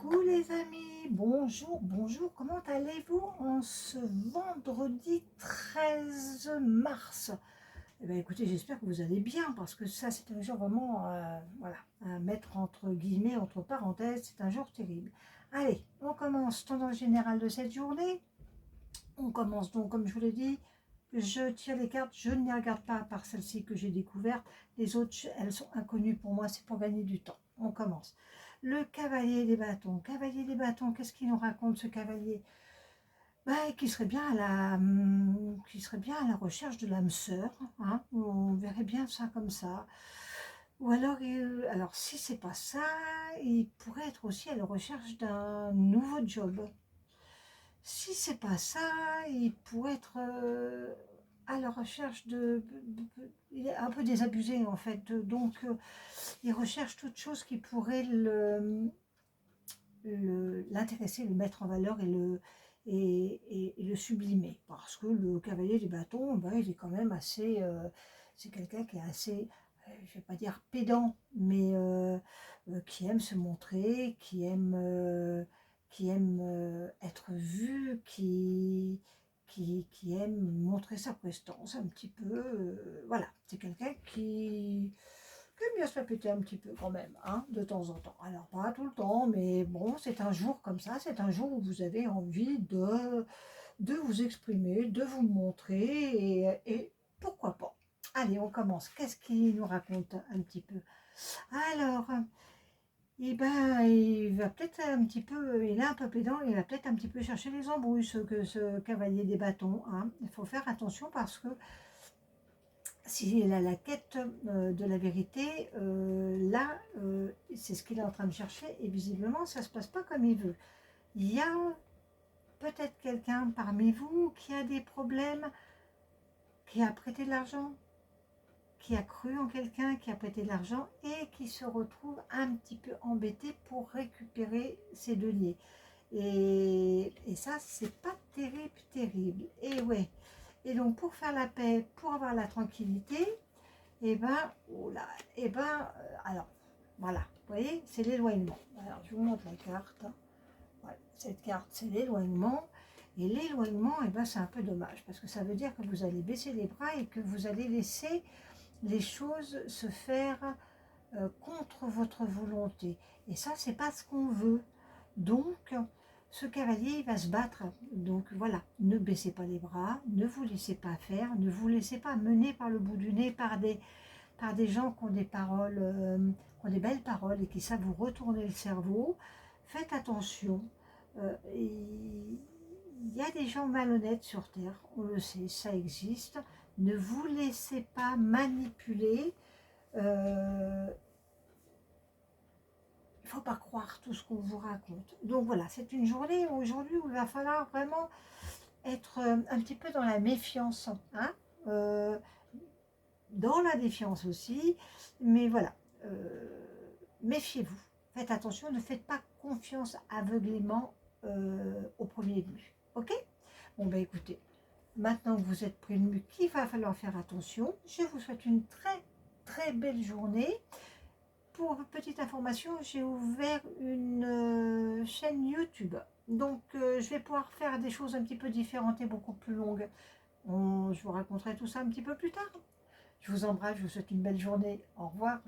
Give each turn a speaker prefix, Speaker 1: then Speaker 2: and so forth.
Speaker 1: Coucou les amis, bonjour, bonjour, comment allez-vous en ce vendredi 13 mars? Eh bien écoutez, j'espère que vous allez bien parce que ça c'est un jour vraiment, voilà, à mettre entre guillemets, entre parenthèses, c'est un jour terrible. Allez, on commence tendance générale de cette journée. On commence donc, comme je vous l'ai dit, je tire les cartes, je ne les regarde pas à part celle-ci que j'ai découverte. Les autres, elles sont inconnues pour moi, c'est pour gagner du temps. On commence. Le cavalier des bâtons. Cavalier des bâtons, qu'est-ce qu'il nous raconte ce cavalier? Qui serait bien qui serait bien à la recherche de l'âme sœur. Hein, on verrait bien ça comme ça. Ou alors, alors si c'est pas ça, il pourrait être aussi à la recherche d'un nouveau job. Si c'est pas ça, il pourrait être à la recherche il est un peu désabusé en fait, donc il recherche toute chose qui pourrait l'intéresser, le mettre en valeur et le sublimer. Parce que le cavalier des bâtons, ben, il est quand même assez, c'est quelqu'un qui est assez, je vais pas dire pédant, mais qui aime se montrer, qui aime être vu, qui aime montrer sa prestance un petit peu. Voilà, c'est quelqu'un qui aime bien se la péter un petit peu quand même, hein, de temps en temps. Alors pas tout le temps, mais bon, c'est un jour comme ça, c'est un jour où vous avez envie de vous exprimer, de vous montrer, et pourquoi pas. Allez, on commence. Qu'est-ce qu'il nous raconte un petit peu? Alors, eh ben, il va peut-être un petit peu, il est un peu pédant, il va peut-être un petit peu chercher les embrouilles, ce cavalier des bâtons. Hein. Il faut faire attention parce que s'il a la quête de la vérité, là, c'est ce qu'il est en train de chercher, et visiblement, ça ne se passe pas comme il veut. Il y a peut-être quelqu'un parmi vous qui a des problèmes, qui a prêté de l'argent, qui a cru en quelqu'un, qui a prêté de l'argent et qui se retrouve un petit peu embêté pour récupérer ses deniers. Et ça, c'est pas terrible, terrible. Et ouais. Et donc, pour faire la paix, pour avoir la tranquillité, et ben, oh là, et ben, alors, voilà, vous voyez, c'est l'éloignement. Alors, je vous montre la carte. Voilà, cette carte, c'est l'éloignement. Et l'éloignement, et ben, c'est un peu dommage, parce que ça veut dire que vous allez baisser les bras et que vous allez laisser les choses se faire contre votre volonté. Et ça, c'est pas ce qu'on veut. Donc, ce cavalier, il va se battre. Donc voilà, ne baissez pas les bras, ne vous laissez pas faire, ne vous laissez pas mener par le bout du nez par des gens qui ont des paroles, qui ont des belles paroles et qui savent vous retourner le cerveau. Faites attention. Il y a des gens malhonnêtes sur Terre, on le sait, ça existe. Ne vous laissez pas manipuler. Il ne faut pas croire tout ce qu'on vous raconte. Donc voilà, c'est une journée aujourd'hui où il va falloir vraiment être un petit peu dans la méfiance, hein, dans la défiance aussi, mais voilà, méfiez-vous, faites attention, ne faites pas confiance aveuglément au premier venu, ok? Bon ben écoutez, maintenant que vous êtes prévenus qu'il va falloir faire attention, je vous souhaite une très très belle journée. Pour petite information, j'ai ouvert une chaîne YouTube, donc je vais pouvoir faire des choses un petit peu différentes et beaucoup plus longues. Je vous raconterai tout ça un petit peu plus tard. Je vous embrasse, je vous souhaite une belle journée. Au revoir.